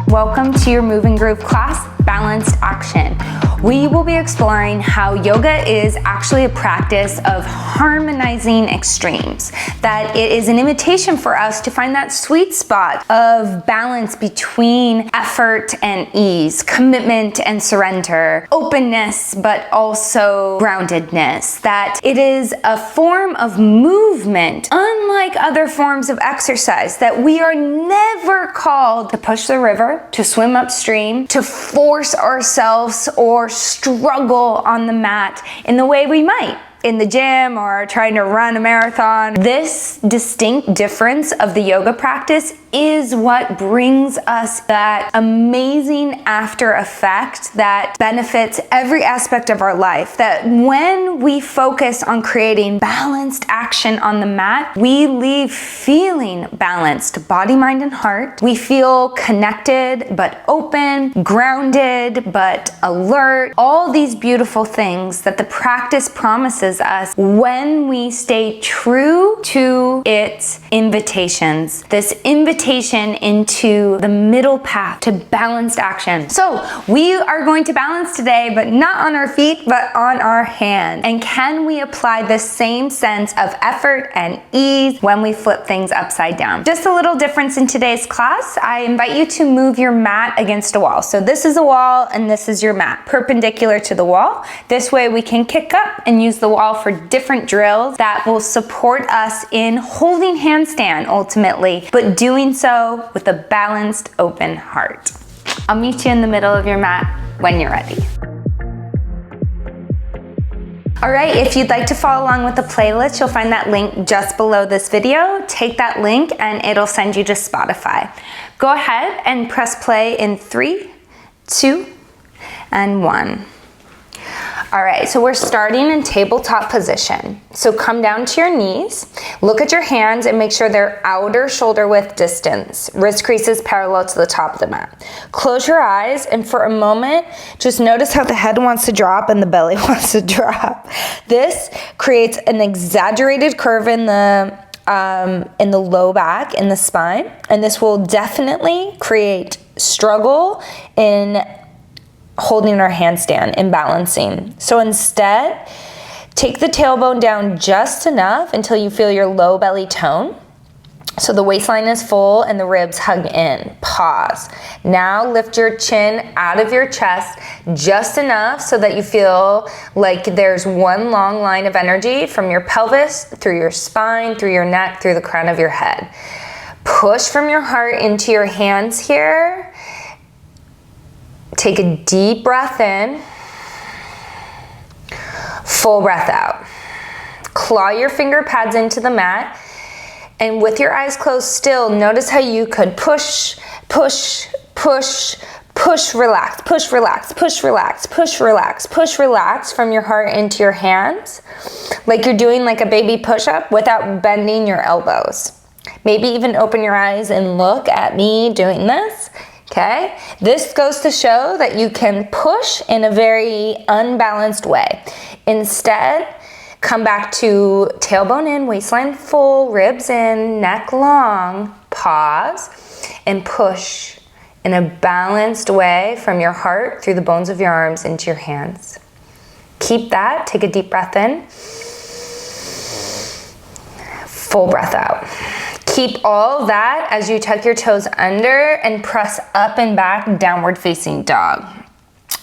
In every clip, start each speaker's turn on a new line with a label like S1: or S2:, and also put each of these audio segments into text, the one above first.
S1: Welcome to your Move and Groove class, Balanced Action. We will be exploring how yoga is actually a practice of harmonizing extremes, that it is an invitation for us to find that sweet spot of balance between effort and ease, commitment and surrender, openness but also groundedness, that it is a form of movement, unlike other forms of exercise, that we are never called to push the river, to swim upstream, to force ourselves or struggle on the mat in the way we might in the gym or trying to run a marathon. This distinct difference of the yoga practice is what brings us that amazing after effect that benefits every aspect of our life. That when we focus on creating balanced action on the mat, we leave feeling balanced, body, mind, and heart. We feel connected but open, grounded but alert. All these beautiful things that the practice promises us when we stay true to its invitations. This invitation into the middle path to balanced action. So we are going to balance today, but not on our feet, but on our hands. And can we apply the same sense of effort and ease when we flip things upside down? Just a little difference in today's class. I invite you to move your mat against a wall. So this is a wall and this is your mat, perpendicular to the wall. This way we can kick up and use the wall for different drills that will support us in holding handstand ultimately, but doing so with a balanced, open heart. I'll meet you in the middle of your mat when you're ready. All right, if you'd like to follow along with the playlist, you'll find that link just below this video. Take that link and it'll send you to Spotify. Go ahead and press play in 3, 2, and 1. All right, so we're starting in tabletop position. So come down to your knees, look at your hands and make sure they're outer shoulder width distance. Wrist creases parallel to the top of the mat. Close your eyes and for a moment, just notice how the head wants to drop and the belly wants to drop. This creates an exaggerated curve in the low back, in the spine, and this will definitely create struggle in holding our handstand and balancing. So instead, take the tailbone down just enough until you feel your low belly tone. So the waistline is full and the ribs hug in. Pause. Now lift your chin out of your chest just enough so that you feel like there's one long line of energy from your pelvis, through your spine, through your neck, through the crown of your head. Push from your heart into your hands here. Take a deep breath in, full breath out. Claw your finger pads into the mat, and with your eyes closed still, notice how you could push, push, push, push, relax, push, relax, push, relax, push, relax, push, relax from your heart into your hands, like you're doing like a baby push-up without bending your elbows. Maybe even open your eyes and look at me doing this. Okay, this goes to show that you can push in a very unbalanced way. Instead, come back to tailbone in, waistline full, ribs in, neck long, pause, and push in a balanced way from your heart through the bones of your arms into your hands. Keep that, take a deep breath in, full breath out. Keep all that as you tuck your toes under and press up and back, downward facing dog.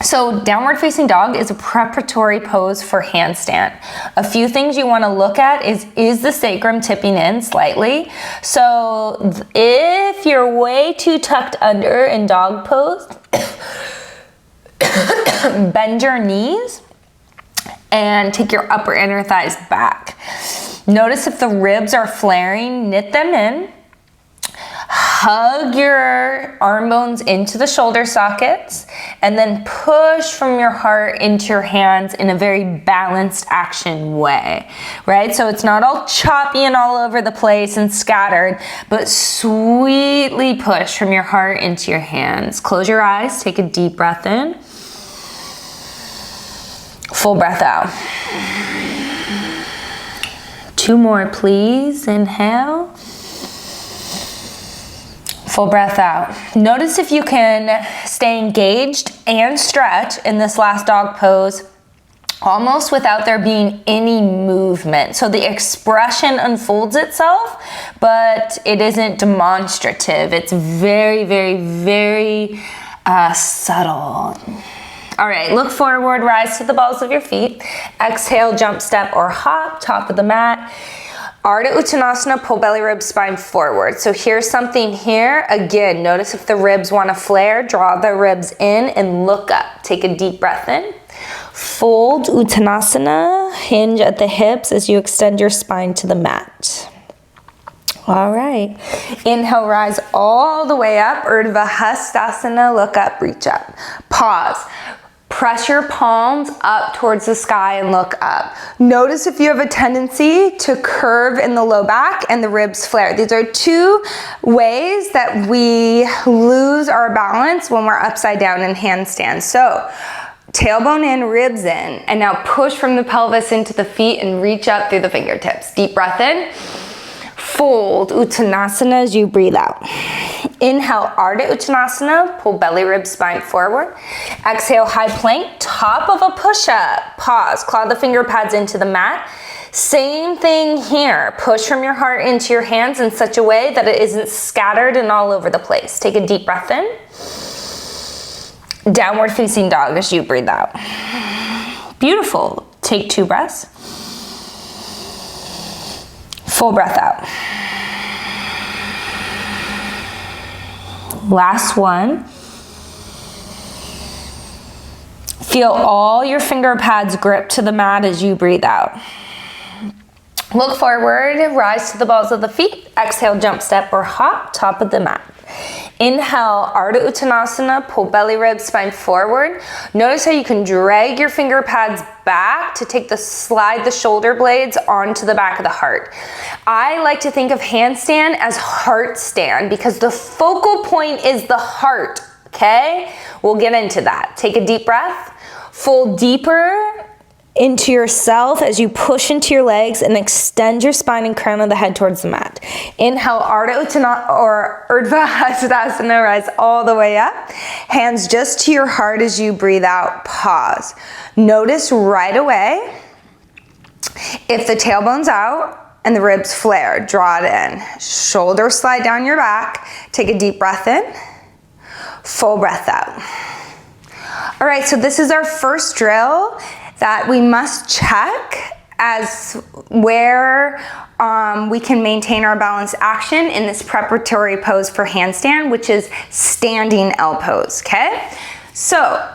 S1: So downward facing dog is a preparatory pose for handstand. A few things you want to look at is the sacrum tipping in slightly. So if you're way too tucked under in dog pose, bend your knees and take your upper inner thighs back. Notice if the ribs are flaring, knit them in. Hug your arm bones into the shoulder sockets and then push from your heart into your hands in a very balanced action way, right? So it's not all choppy and all over the place and scattered, but sweetly push from your heart into your hands. Close your eyes, take a deep breath in. Full breath out. 2 more, please. Inhale. Full breath out. Notice if you can stay engaged and stretch in this last dog pose almost without there being any movement. So the expression unfolds itself, but it isn't demonstrative. It's very, very, very subtle. All right, look forward, rise to the balls of your feet. Exhale, jump, step, or hop, top of the mat. Ardha Uttanasana, pull belly, ribs, spine forward. So here's something here. Again, notice if the ribs want to flare, draw the ribs in and look up. Take a deep breath in. Fold Uttanasana, hinge at the hips as you extend your spine to the mat. All right, inhale, rise all the way up, Urdhva Hastasana, look up, reach up. Pause. Press your palms up towards the sky and look up. Notice if you have a tendency to curve in the low back and the ribs flare. These are two ways that we lose our balance when we're upside down in handstands. So, tailbone in, ribs in, and now push from the pelvis into the feet and reach up through the fingertips. Deep breath in. Fold Uttanasana as you breathe out. Inhale, Ardha Uttanasana, pull belly, ribs, spine forward. Exhale, high plank, top of a push-up. Pause, claw the finger pads into the mat. Same thing here. Push from your heart into your hands in such a way that it isn't scattered and all over the place. Take a deep breath in. Downward facing dog as you breathe out. Beautiful. Take 2 breaths. Full breath out. Last one. Feel all your finger pads grip to the mat as you breathe out. Look forward, rise to the balls of the feet. Exhale, jump, step, or hop, top of the mat. Inhale, Ardha Uttanasana, pull belly, ribs, spine forward. Notice how you can drag your finger pads back to slide the shoulder blades onto the back of the heart. I like to think of handstand as heart stand because the focal point is the heart, okay? We'll get into that. Take a deep breath, fold deeper into yourself as you push into your legs and extend your spine and crown of the head towards the mat. Inhale, Ardha Uttanasana or Urdhva Hastasana, rise all the way up. Hands just to your heart as you breathe out. Pause. Notice right away if the tailbone's out and the ribs flare, draw it in. Shoulders slide down your back. Take a deep breath in. Full breath out. All right, so this is our first drill that we must check as where we can maintain our balanced action in this preparatory pose for handstand, which is standing L pose, okay? So,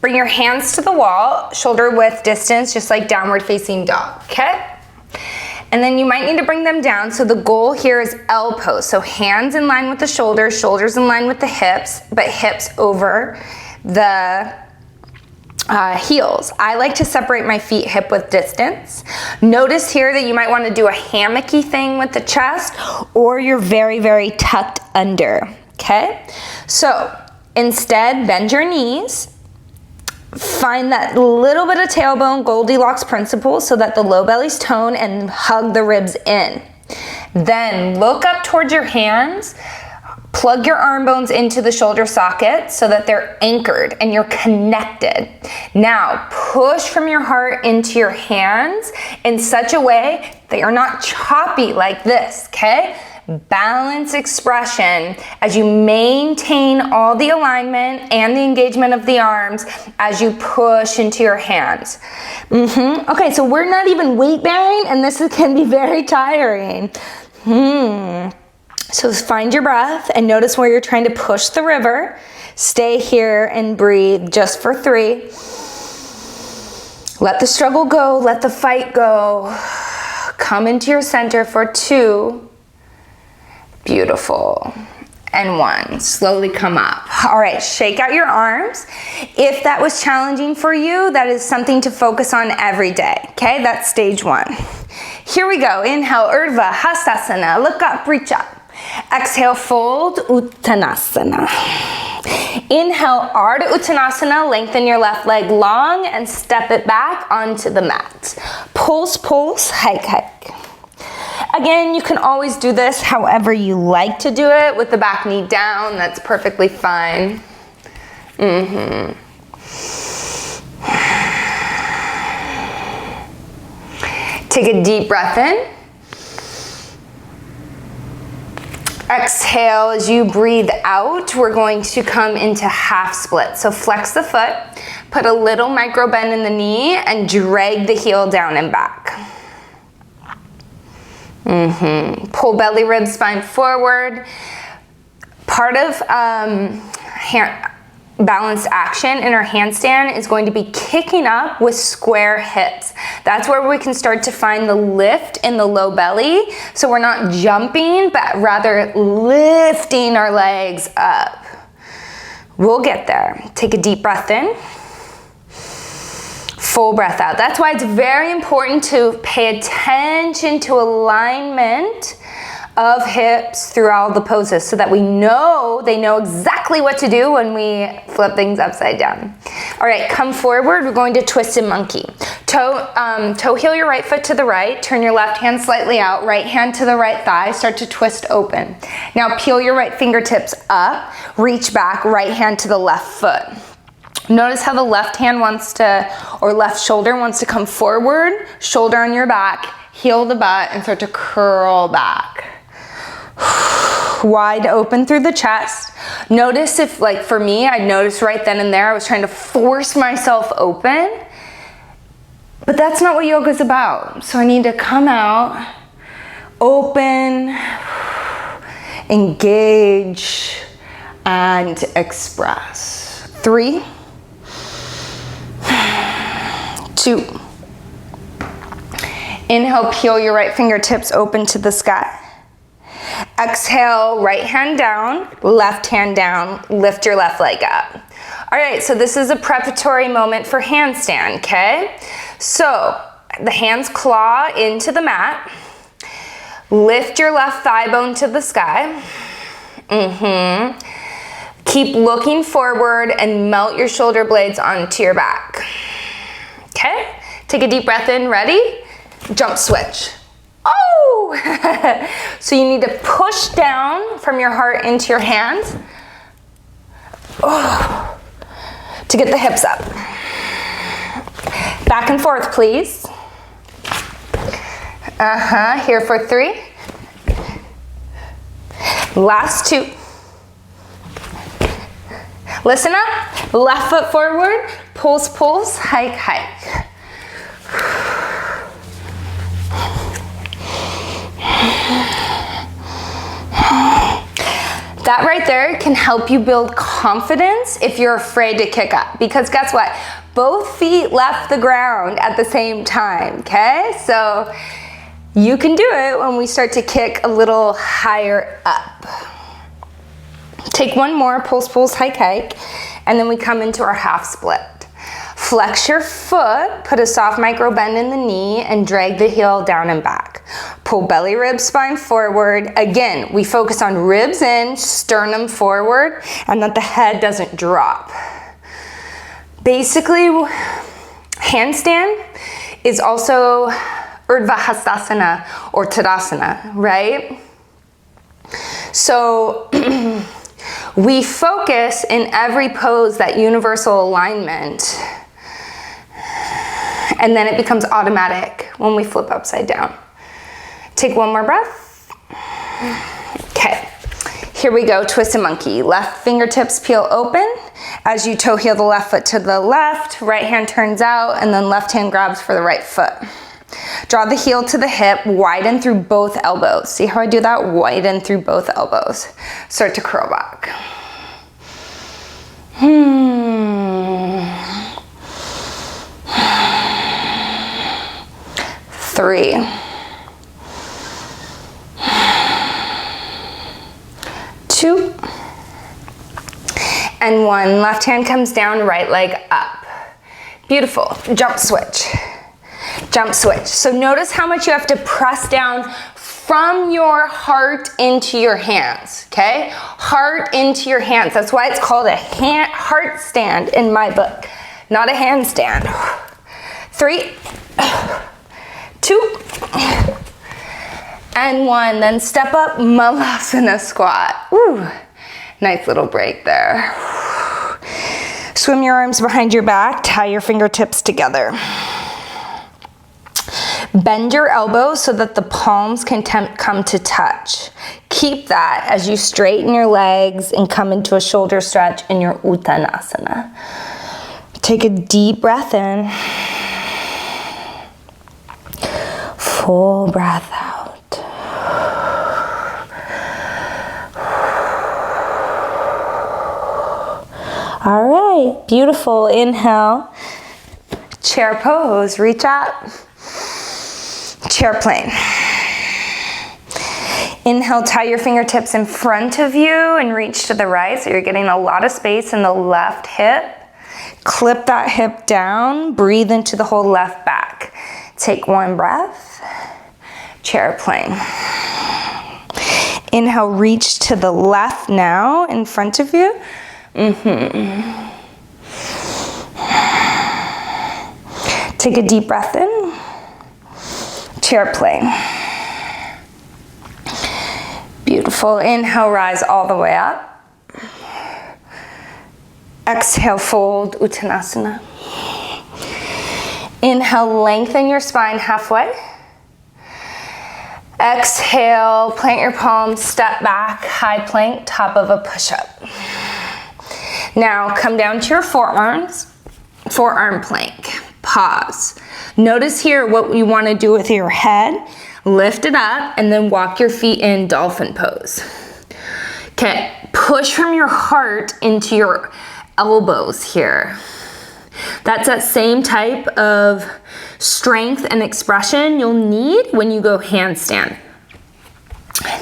S1: bring your hands to the wall, shoulder width distance, just like downward facing dog, okay? And then you might need to bring them down, so the goal here is L pose. So hands in line with the shoulders, shoulders in line with the hips, but hips over the heels. I like to separate my feet hip width distance. Notice here that you might want to do a hammocky thing with the chest, or you're very, very tucked under, okay? So instead, bend your knees. Find that little bit of tailbone Goldilocks principle so that the low belly's tone and hug the ribs in. Then look up towards your hands. Plug your arm bones into the shoulder socket so that they're anchored and you're connected. Now, push from your heart into your hands in such a way that you're not choppy like this, okay? Balance expression as you maintain all the alignment and the engagement of the arms as you push into your hands. Okay, so we're not even weight bearing and this can be very tiring. So find your breath and notice where you're trying to push the river. Stay here and breathe just for 3. Let the struggle go, let the fight go. Come into your center for 2. Beautiful. And 1. Slowly come up. All right, shake out your arms. If that was challenging for you, that is something to focus on every day, okay? That's stage 1. Here we go. Inhale, Urdhva Hastasana. Look up, reach up. Exhale, fold Uttanasana. Inhale, Ardha Uttanasana, lengthen your left leg long and step it back onto the mat. Pulse, pulse, hike, hike. Again, you can always do this however you like to do it, with the back knee down. That's perfectly fine. Take a deep breath in. Exhale as you breathe out. We're going to come into half split. So flex the foot, put a little micro bend in the knee, and drag the heel down and back. Pull belly, ribs, spine forward. Part of balanced action in our handstand is going to be kicking up with square hips. That's where we can start to find the lift in the low belly. So we're not jumping, but rather lifting our legs up. We'll get there. Take a deep breath in. Full breath out. That's why it's very important to pay attention to alignment of hips through all the poses, so that they know exactly what to do when we flip things upside down. All right, come forward. We're going to twisted monkey. Toe heel your right foot to the right. Turn your left hand slightly out. Right hand to the right thigh. Start to twist open. Now peel your right fingertips up. Reach back. Right hand to the left foot. Notice how the left hand left shoulder wants to come forward. Shoulder on your back. Heel the butt and start to curl back. Wide open through the chest. Notice if, like for me, I noticed right then and there I was trying to force myself open, but that's not what yoga is about. So I need to come out, open, engage, and express. 3, 2. Inhale, peel your right fingertips open to the sky. Exhale, right hand down, left hand down, lift your left leg up. All right, so this is a preparatory moment for handstand, okay? So the hands claw into the mat. Lift your left thigh bone to the sky. Keep looking forward and melt your shoulder blades onto your back. Okay, take a deep breath in, ready? Jump switch. Oh! So you need to push down from your heart into your hands. Oh, to get the hips up. Back and forth, please. Here for 3. Last 2. Listen up. Left foot forward. Pulse, pulse, hike, hike. That right there can help you build confidence if you're afraid to kick up, because guess what? Both feet left the ground at the same time, okay? So you can do it when we start to kick a little higher up. Take one more, pulse, pulse, hike, hike, and then we come into our half split. Flex your foot, put a soft micro bend in the knee, and drag the heel down and back. Pull belly, ribs, spine forward. Again, we focus on ribs in, sternum forward, and that the head doesn't drop. Basically, handstand is also Urdhva Hastasana or Tadasana, right? So we focus in every pose that universal alignment, and then it becomes automatic when we flip upside down. Take one more breath. Okay, here we go, twisted monkey. Left fingertips peel open as you toe heel the left foot to the left, right hand turns out, and then left hand grabs for the right foot. Draw the heel to the hip, widen through both elbows. See how I do that? Widen through both elbows. Start to curl back. 3. 2. And 1. Left hand comes down, right leg up. Beautiful. Jump switch. Jump switch. So notice how much you have to press down from your heart into your hands, okay? Heart into your hands. That's why it's called a heart stand in my book, not a handstand. 3, 2, And one, then step up, Malasana squat. Ooh, nice little break there. Swim your arms behind your back, tie your fingertips together. Bend your elbows so that the palms can come to touch. Keep that as you straighten your legs and come into a shoulder stretch in your Uttanasana. Take a deep breath in. Full breath out. All right, beautiful. Inhale, chair pose, reach up, chair plane. Inhale, tie your fingertips in front of you and reach to the right, so you're getting a lot of space in the left hip. Clip that hip down, breathe into the whole left back. Take one breath, chair plane. Inhale, reach to the left now in front of you. Take a deep breath in, chair plane. Beautiful. Inhale, rise all the way up. Exhale, fold, Uttanasana. Inhale, lengthen your spine halfway. Exhale, plant your palms, step back, high plank, top of a push-up. Now come down to your forearms, forearm plank, pause. Notice here what you want to do with your head. Lift it up and then walk your feet in dolphin pose. Okay, push from your heart into your elbows here. That's that same type of strength and expression you'll need when you go handstand.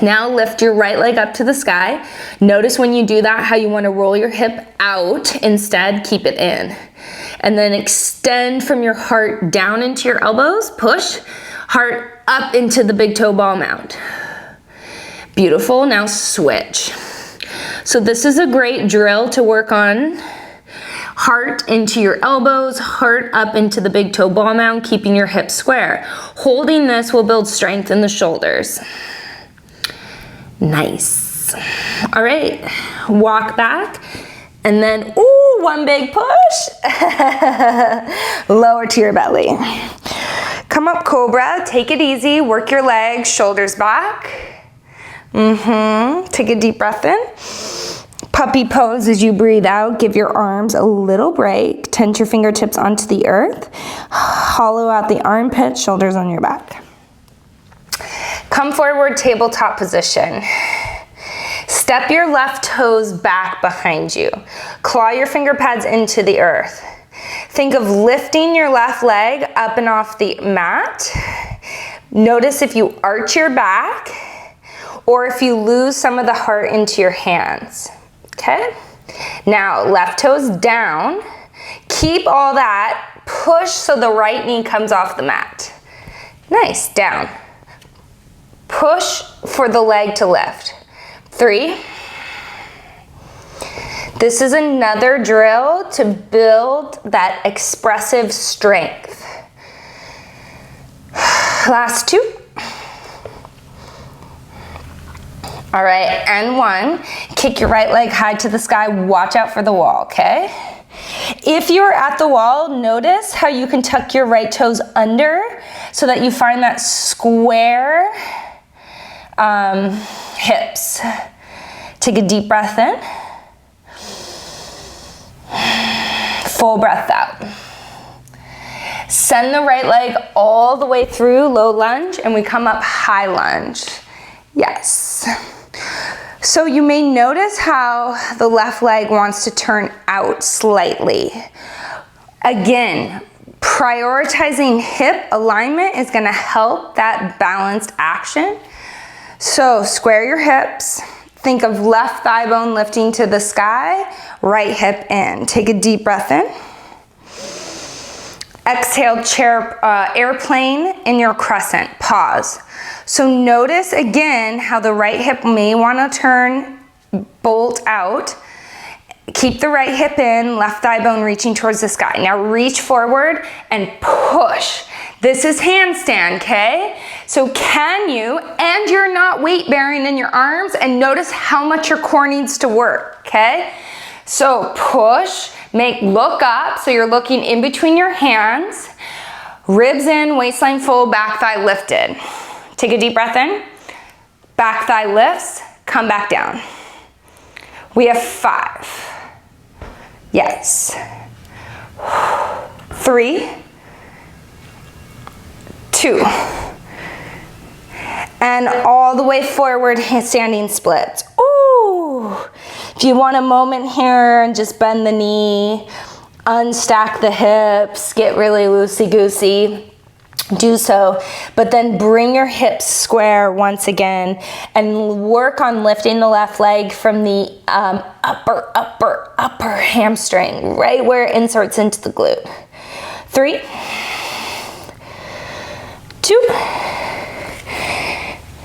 S1: Now lift your right leg up to the sky. Notice when you do that how you want to roll your hip out, instead keep it in. And then extend from your heart down into your elbows, push, heart up into the big toe ball mound. Beautiful, now switch. So this is a great drill to work on. Heart into your elbows, heart up into the big toe ball mound, keeping your hips square. Holding this will build strength in the shoulders. Nice. All right, walk back and then, ooh, one big push. Lower to your belly. Come up cobra, take it easy, work your legs, shoulders back. Take a deep breath in. Puppy pose as you breathe out, give your arms a little break, tense your fingertips onto the earth, hollow out the armpit, shoulders on your back. Come forward, tabletop position. Step your left toes back behind you. Claw your finger pads into the earth. Think of lifting your left leg up and off the mat. Notice if you arch your back or if you lose some of the heart into your hands. Okay? Now, left toes down. Keep all that. Push so the right knee comes off the mat. Nice, down. Push for the leg to lift. 3. This is another drill to build that expressive strength. Last 2. All right, and 1. Kick your right leg high to the sky. Watch out for the wall, okay? If you're at the wall, notice how you can tuck your right toes under so that you find that square hips. Take a deep breath in. Full breath out. Send the right leg all the way through low lunge and we come up high lunge. Yes. So you may notice how the left leg wants to turn out slightly. Again, prioritizing hip alignment is going to help that balanced action. So square your hips. Think of left thigh bone lifting to the sky, right hip in. Take a deep breath in. Exhale, chair, airplane in your crescent. Pause. So notice again how the right hip may want to turn, bolt out. Keep the right hip in, left thigh bone reaching towards the sky. Now reach forward and push. This is handstand, okay? So can you, and you're not weight bearing in your arms, and notice how much your core needs to work, okay? So push, look up, so you're looking in between your hands, ribs in, waistline full, back thigh lifted. Take a deep breath in, back thigh lifts, come back down. We have 5. Yes. 3, 2, and all the way forward, standing splits. Ooh. If you want a moment here and just bend the knee, unstack the hips, get really loosey-goosey, do so, but then bring your hips square once again and work on lifting the left leg from the upper hamstring, right where it inserts into the glute. 3, 2,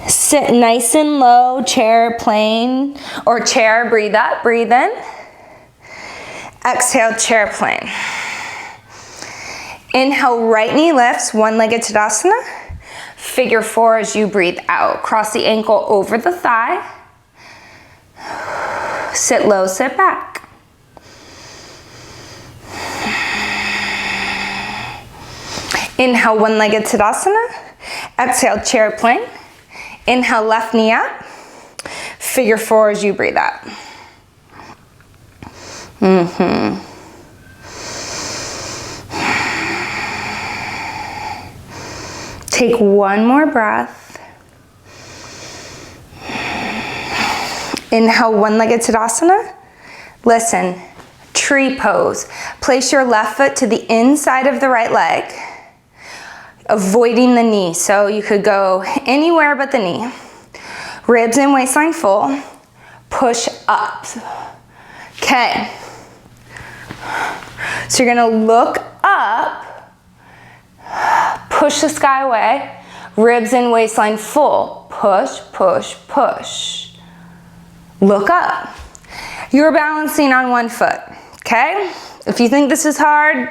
S1: sit nice and low, chair, plane, or chair, breathe up, breathe in. Exhale, chair, plane. Inhale, right knee lifts, one-legged Tadasana. Figure 4 as you breathe out. Cross the ankle over the thigh. Sit low, sit back. Inhale, one-legged Tadasana. Exhale, chair plane. Inhale, left knee up. Figure 4 as you breathe out. Take one more breath. Inhale, one-legged Tadasana. Listen, tree pose. Place your left foot to the inside of the right leg, avoiding the knee. So you could go anywhere but the knee. Ribs and waistline full. Push up. Okay. So you're gonna look up, push the sky away, ribs and waistline full. Push, push, push. Look up. You're balancing on one foot, okay? If you think this is hard,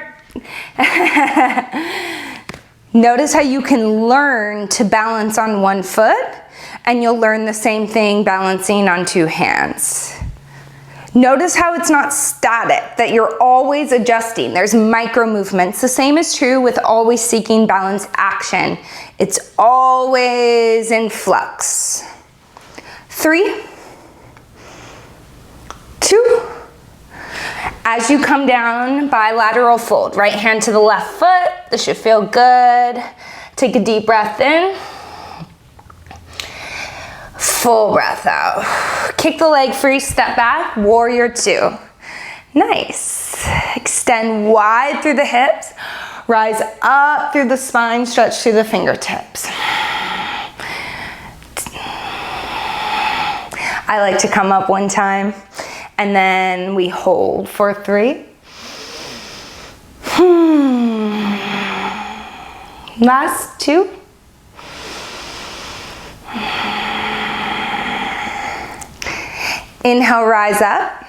S1: notice how you can learn to balance on one foot, and you'll learn the same thing balancing on 2 hands. Notice how it's not static, that you're always adjusting. There's micro movements. The same is true with always seeking balanced action. It's always in flux. 3, 2. As you come down, bilateral fold. Right hand to the left foot. This should feel good. Take a deep breath in. Full breath out. Kick the leg free, step back, warrior 2. Nice. Extend wide through the hips. Rise up through the spine, stretch through the fingertips. I like to come up one time, and then we hold for 3. Last 2. Inhale, rise up.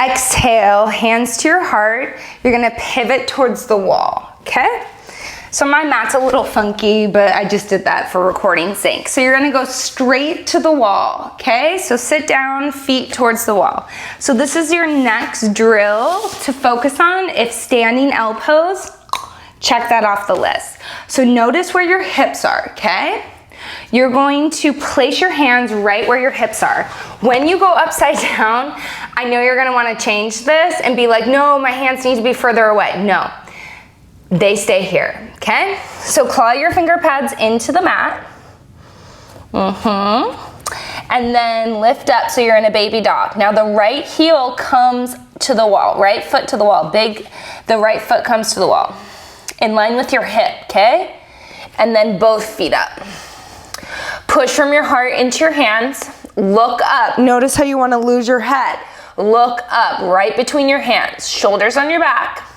S1: Exhale, hands to your heart. You're gonna pivot towards the wall, okay? So my mat's a little funky, but I just did that for recording's sake. So you're gonna go straight to the wall, okay? So sit down, feet towards the wall. So this is your next drill to focus on. If standing L pose, check that off the list. So notice where your hips are, okay? You're going to place your hands right where your hips are. When you go upside down, I know you're gonna wanna change this and be like, no, my hands need to be further away. No, they stay here, okay? So claw your finger pads into the mat. And then lift up so you're in a baby dog. Now the right heel comes to the wall, right foot to the wall. The right foot comes to the wall. In line with your hip, okay? And then both feet up. Push from your heart into your hands. Look up. Notice how you want to lose your head. Look up, right between your hands. Shoulders on your back.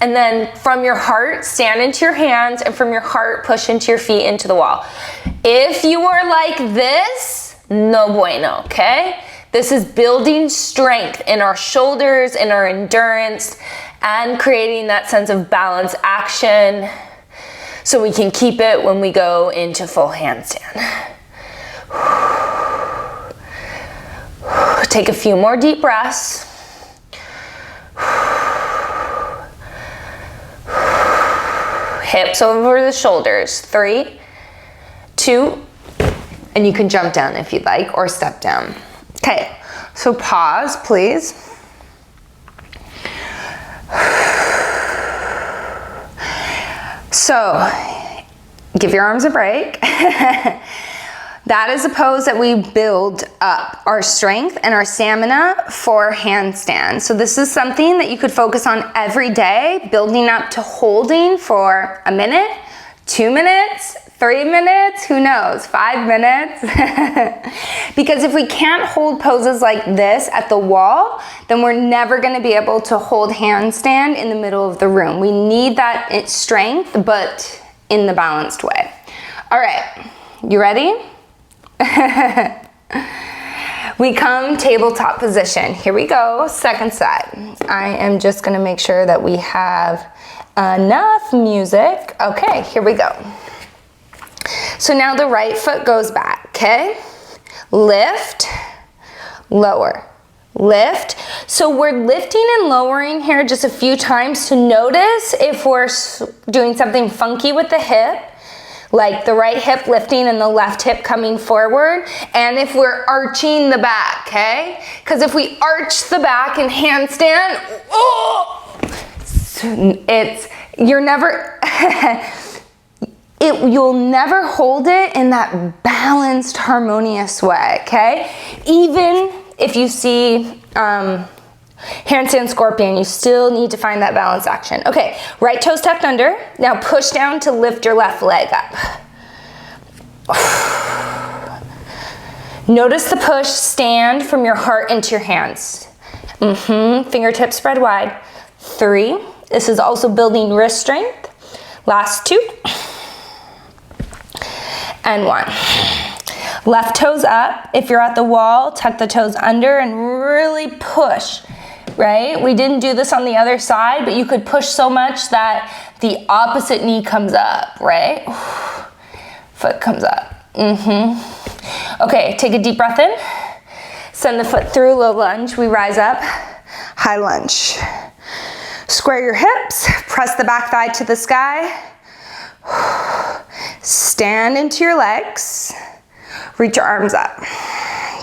S1: And then from your heart, stand into your hands, and from your heart, push into your feet into the wall. If you are like this,
S2: no bueno, okay? This is building strength in our shoulders, in our endurance, and creating that sense of balance action so we can keep it when we go into full handstand. Take a few more deep breaths. Hips over the shoulders. 3, 2, and you can jump down if you'd like, or step down. Okay, so pause, please. So, give your arms a break. That is a pose that we build up our strength and our stamina for handstand. So this is something that you could focus on every day, building up to holding for a minute, 2 minutes, 3 minutes, who knows, 5 minutes. Because if we can't hold poses like this at the wall, then we're never gonna be able to hold handstand in the middle of the room. We need that strength, but in the balanced way. All right, you ready? We come tabletop position. Here we go, second side. I am just gonna make sure that we have enough music. Okay, here we go. So now the right foot goes back, okay? Lift, lower, lift. So we're lifting and lowering here just a few times to notice if we're doing something funky with the hip, like the right hip lifting and the left hip coming forward, and if we're arching the back, okay? Because if we arch the back in handstand, you'll never hold it in that balanced, harmonious way, okay? Even if you see handstand scorpion, you still need to find that balance action. Okay, right toes tucked under. Now push down to lift your left leg up. Notice the push, stand from your heart into your hands. Fingertips spread wide. 3, this is also building wrist strength. Last 2. And 1. Left toes up. If you're at the wall, tuck the toes under and really push, right? We didn't do this on the other side, but you could push so much that the opposite knee comes up, right? Foot comes up. Okay, take a deep breath in. Send the foot through, low lunge. We rise up, high lunge. Square your hips, press the back thigh to the sky. Stand into your legs. Reach your arms up.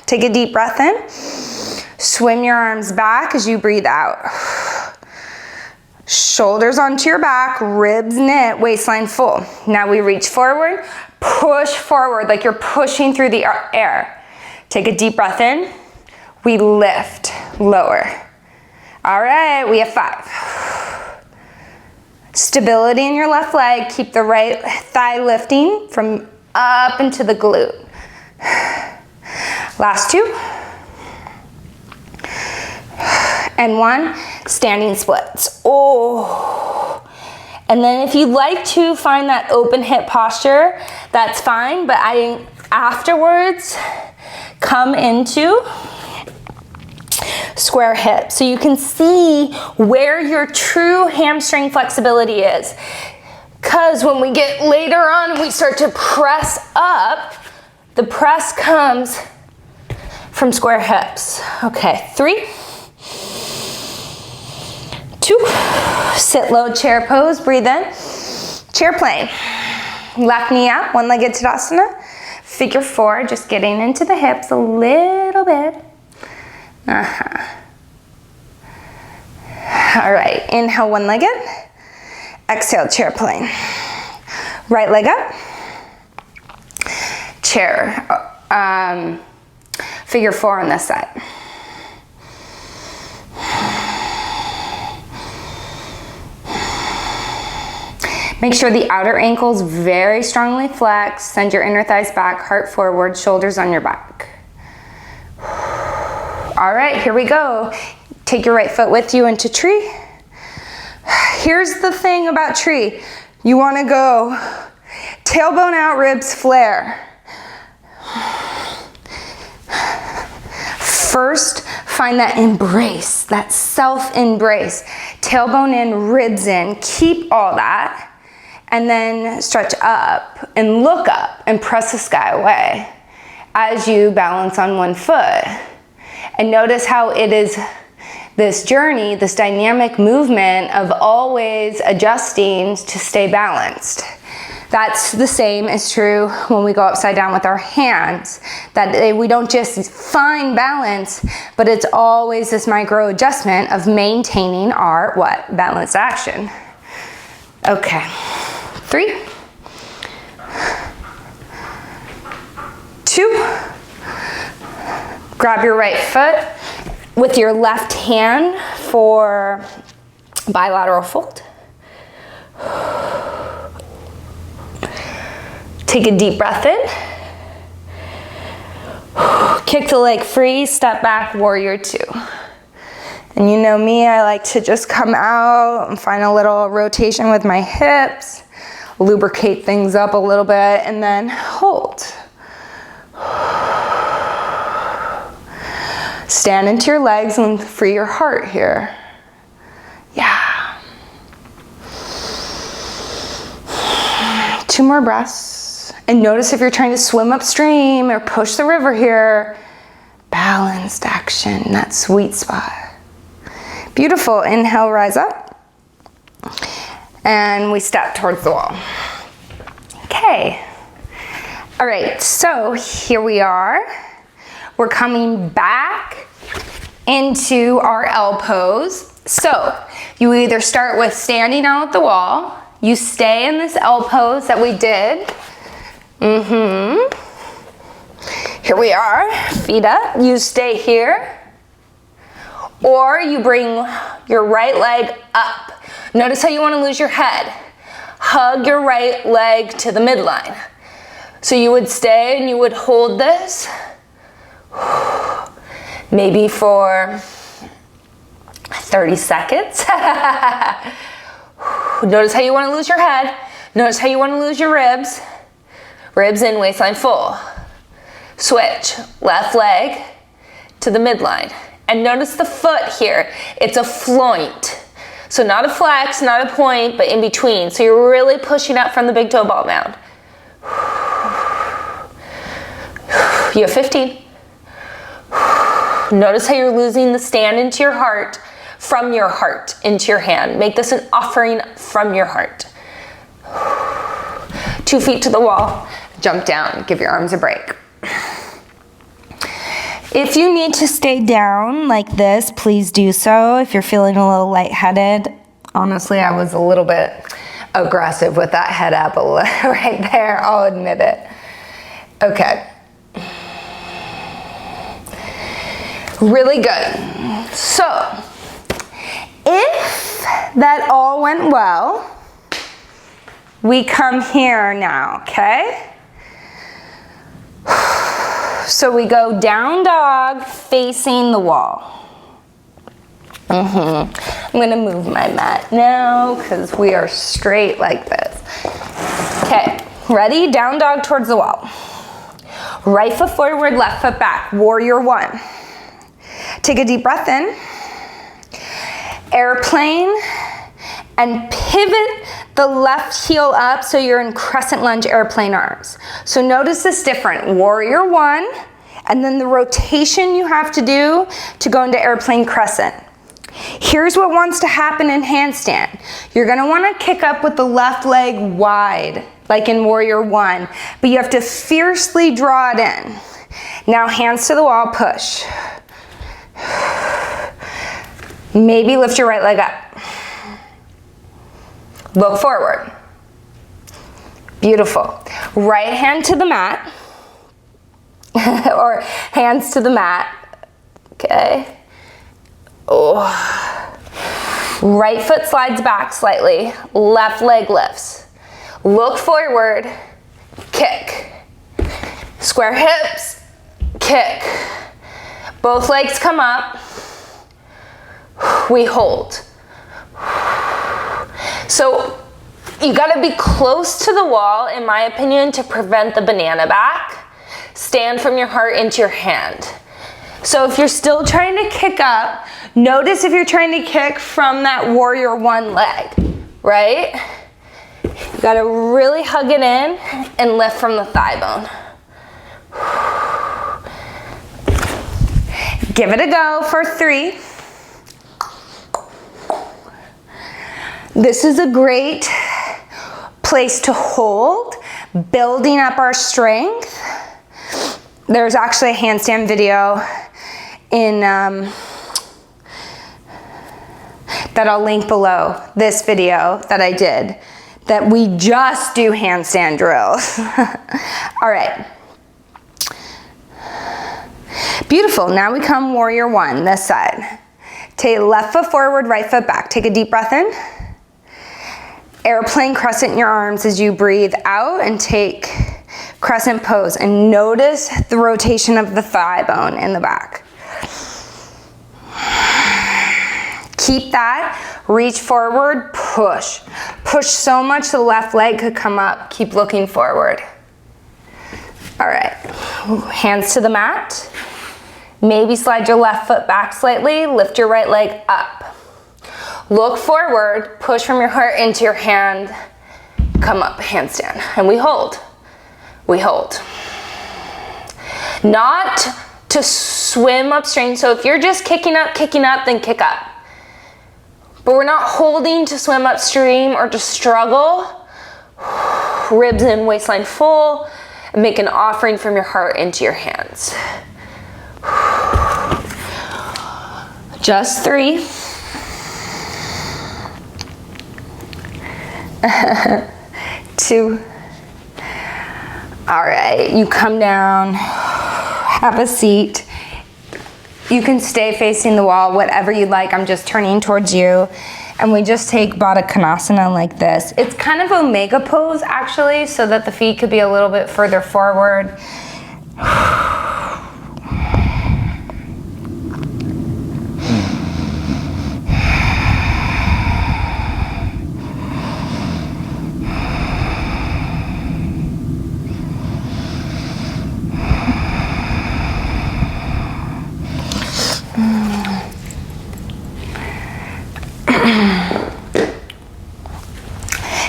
S2: Take a deep breath in. Swim your arms back as you breathe out. Shoulders onto your back, ribs knit, waistline full. Now we reach forward, push forward like you're pushing through the air. Take a deep breath in. We lift, lower. All right, we have 5. Stability in your left leg. Keep the right thigh lifting from up into the glute. Last 2. And 1, standing splits. Oh. And then if you'd like to find that open hip posture, that's fine, but I afterwards come into square hip so you can see where your true hamstring flexibility is. Because when we get later on, we start to press up, the press comes from square hips. Okay, 3, 2, sit low chair pose, breathe in, chair plane. Left knee up, one-legged Tadasana. Figure 4, just getting into the hips a little bit. All right, inhale one-legged. Exhale, chair plane. Right leg up. Chair, figure 4 on this side. Make sure the outer ankle's very strongly flexed. Send your inner thighs back, heart forward, shoulders on your back. All right, here we go. Take your right foot with you into tree. Here's the thing about tree. You wanna go tailbone out, ribs flare.
S1: First, find that embrace, that self-embrace. Tailbone in, ribs in, keep all that. And then stretch up and look up and press the sky away as you balance on one foot. And notice how it is this journey, this dynamic movement of always adjusting to stay balanced. That's the same is true when we go upside down with our hands. That we don't just find balance, but it's always this micro adjustment of maintaining our what? Balanced action. Okay. 3, 2, grab your right foot with your left hand for bilateral fold. Take a deep breath in. Kick the leg free, step back, warrior 2. And you know me, I like to just come out and find a little rotation with my hips, lubricate things up a little bit, and then hold. Stand into your legs and free your heart here. Yeah. 2 more breaths. And notice if you're trying to swim upstream or push the river here, balanced action, that sweet spot. Beautiful. Inhale, rise up. And we step towards the wall. Okay. All right, so here we are. We're coming back into our L pose. So you either start with standing out at the wall, you stay in this L pose that we did. Here we are, feet up, you stay here. Or you bring your right leg up. Notice how you want to lose your head. Hug your right leg to the midline. So you would stay and you would hold this. Maybe for 30 seconds. Notice how you want to lose your head. Notice how you want to lose your ribs. Ribs in, waistline full. Switch, left leg to the midline. And notice the foot here. It's a floint. So not a flex, not a point, but in between. So you're really pushing up from the big toe ball mound. You have 15. Notice how you're losing the stand into your heart, from your heart into your hand. Make this an offering from your heart. 2 feet to the wall, jump down, give your arms a break. If you need to stay down like this, please do so. If you're feeling a little lightheaded, honestly, I was a little bit aggressive with that head up right there, I'll admit it. Okay. Really good. So, if that all went well, we come here now, okay? So we go down dog facing the wall. I'm gonna move my mat now because we are straight like this. Okay, ready? Down dog towards the wall. Right foot forward, left foot back. Warrior 1. Take a deep breath in. Airplane. And pivot the left heel up so you're in crescent lunge airplane arms. So notice this different. Warrior 1, and then the rotation you have to do to go into airplane crescent. Here's what wants to happen in handstand. You're gonna wanna kick up with the left leg wide, like in Warrior 1, but you have to fiercely draw it in. Now hands to the wall, push. Maybe lift your right leg up. Look forward. Beautiful. Right hand to the mat. Or hands to the mat. Okay. Oh. Right foot slides back slightly. Left leg lifts. Look forward. Kick. Square hips. Kick. Both legs come up. We hold. So you gotta be close to the wall, in my opinion, to prevent the banana back. Stand from your heart into your hand.
S2: So if you're still trying to kick up, notice if you're trying to kick from that warrior one leg, right? You gotta really hug it in and lift from the thigh bone. Give it a go for 3. This is a great place to hold, building up our strength. There's actually a handstand video that I'll link below this video that I did, that we just do handstand drills. All right. Beautiful. Now we come warrior one, this side. Take left foot forward, right foot back. Take a deep breath in. Airplane crescent in your arms as you breathe out and take crescent pose. And notice the rotation of the thigh bone in the back. Keep that. Reach forward, push. Push so much the left leg could come up. Keep looking forward. All right. Hands to the mat. Maybe slide your left foot back slightly. Lift your right leg up. Look forward, push from your heart into your hand, come up, handstand, and we hold. We hold. Not to swim upstream, so if you're just kicking up, then kick up. But we're not holding to swim upstream or to struggle. Ribs in, waistline full, and make an offering from your heart into your hands. Just 3. 2. All right, you come down, have a seat. You can stay facing the wall, whatever you like. I'm just turning towards you. And we just take Baddha Konasana like this. It's kind of Omega pose actually, so that the feet could be a little bit further forward.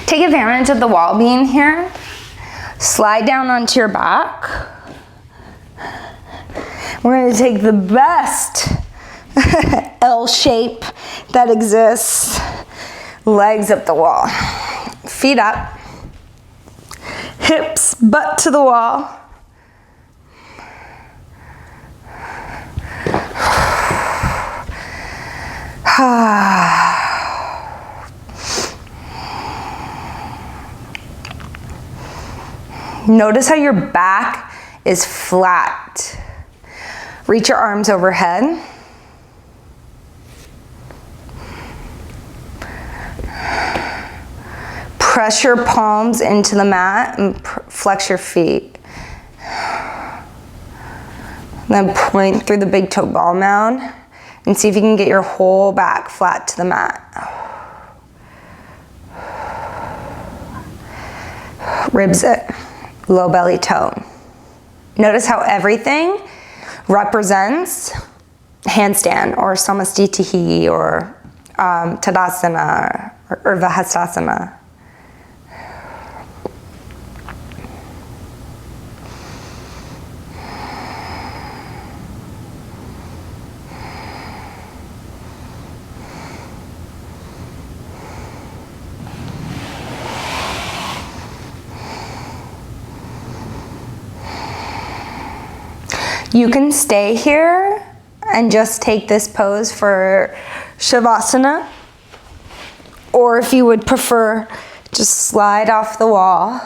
S2: Take advantage of the wall being here. Slide down onto your back. We're going to take the best L shape that exists. Legs up the wall. Feet up. Hips, butt to the wall. Notice how your back is flat. Reach your arms overhead. Press your palms into the mat and flex your feet. Then point through the big toe ball mound and see if you can get your whole back flat to the mat. Ribs it. Low belly tone. Notice how everything represents handstand or samastitihi or tadasana or vahastasana. You can stay here and just take this pose for Shavasana, or if you would prefer, just slide off the wall.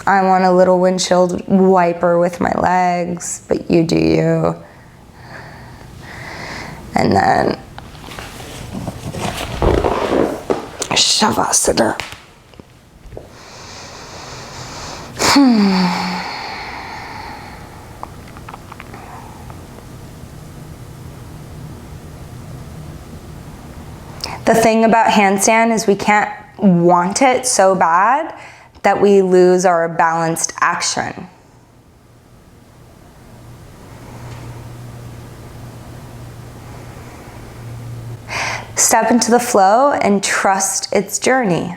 S2: I want a little windshield wiper with my legs, but you do you. And then Shavasana. The thing about handstand is we can't want it so bad that we lose our balanced action.
S1: Step into the flow and trust its journey.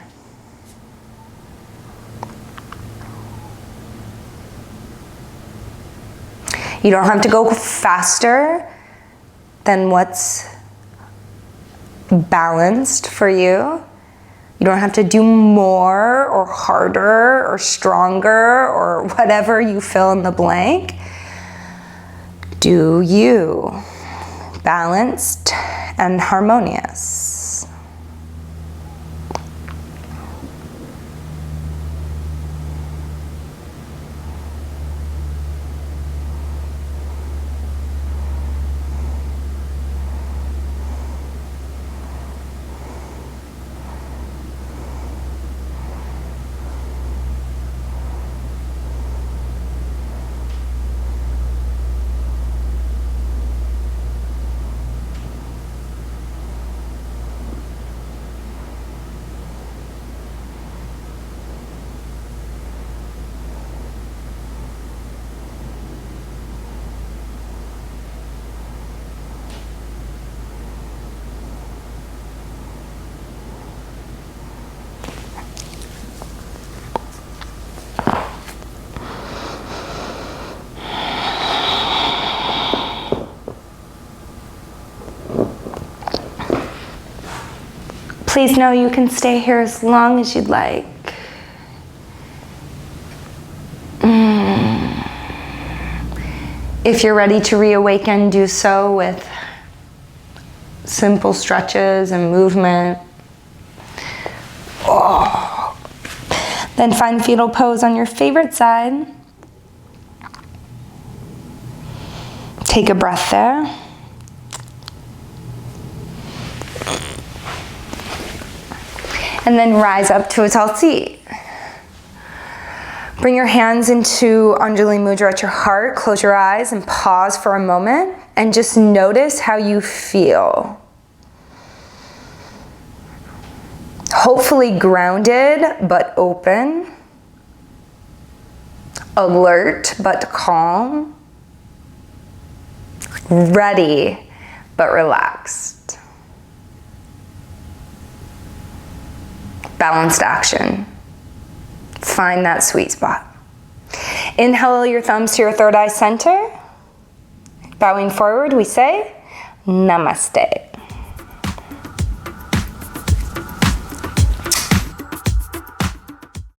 S1: You don't have to go faster than what's balanced for you. You don't have to do more or harder or stronger or whatever you fill in the blank. Do you. Balanced and harmonious. Please know you can stay here as long as you'd like. If you're ready to reawaken, do so with simple stretches and movement. Oh. Then find fetal pose on your favorite side. Take a breath there. And then rise up to a tall seat. Bring your hands into Anjali Mudra at your heart. Close your eyes and pause for a moment and just notice how you feel. Hopefully grounded but open. Alert but calm. Ready but relaxed. Balanced action. Find that sweet spot. Inhale your thumbs to your third eye center. Bowing forward, we say Namaste.